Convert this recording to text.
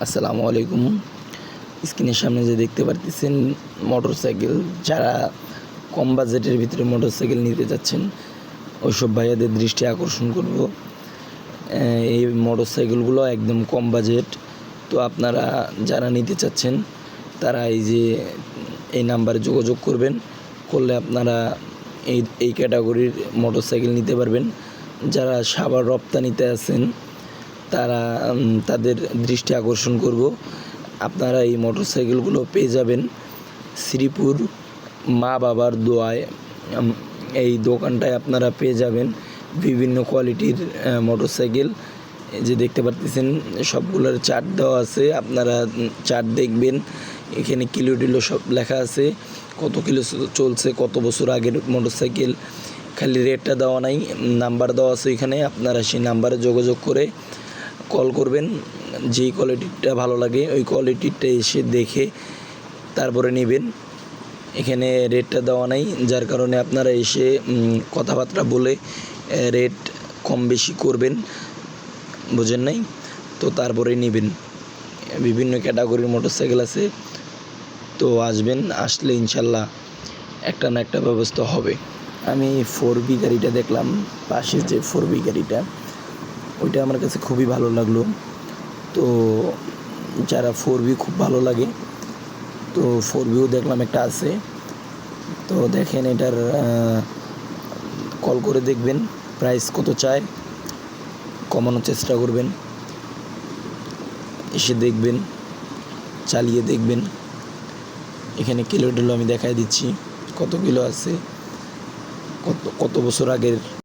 আসসালামু আলাইকুম। স্ক্রিনের সামনে যে দেখতে পারতেছেন মোটরসাইকেল, যারা কম বাজেটের ভিতরে মোটরসাইকেল নিতে যাচ্ছেন ওইসব ভাইয়াদের দৃষ্টি আকর্ষণ করব। এই মোটরসাইকেলগুলো একদম কম বাজেট। তো আপনারা যারা নিতে চাচ্ছেন তারা এই নাম্বারে যোগাযোগ করবেন, করলে আপনারা এই ক্যাটাগরির মোটরসাইকেল নিতে পারবেন। যারা সাভার রপ্তানিতে আছেন তারা তাদের দৃষ্টি আকর্ষণ করব, আপনারা এই মোটরসাইকেলগুলো পেয়ে যাবেন শ্রীপুর মা বাবার দোয়ায়। এই দোকানটায় আপনারা পেয়ে যাবেন বিভিন্ন কোয়ালিটির মোটরসাইকেল। এই যে দেখতে পাচ্ছেন সবগুলোর চার্ট দেওয়া আছে, আপনারা চার্ট দেখবেন। এখানে কিলো টিলো সব লেখা আছে, কত কিলো চলছে, কত বছর আগের মোটরসাইকেল। খালি রেটটা দেওয়া নাই, নাম্বার দেওয়া আছে এখানে। আপনারা সেই নাম্বারে যোগাযোগ করে কল করবেন। যেই কোয়ালিটিটা ভালো লাগে ওই কোয়ালিটিটা এসে দেখে তারপরে নেবেন। এখানে রেটটা দেওয়া নাই, যার কারণে আপনারা এসে কথাবার্তা বলে রেট কম বেশি করবেন, বুঝেন নাই তো, তারপরে নেবেন। বিভিন্ন ক্যাটাগরির মোটরসাইকেল আছে, তো আসবেন, আসলে ইনশাল্লাহ একটা না একটা ব্যবস্থা হবে। আমি 4B গাড়িটা দেখলাম, পাশে যে 4B গাড়িটা, ওইটা আমার কাছে খুবই ভালো লাগলো। তো যারা 4B খুব ভালো লাগে, তো 4Bও দেখলাম একটা আছে। তো দেখেন, এটার কল করে দেখবেন প্রাইস কত চায়, কমানোর চেষ্টা করবেন। এসে দেখবেন, চালিয়ে দেখবেন। এখানে কিলো টিলো আমি দেখাই দিচ্ছি, কত কিলো আছে, কত বছর আগের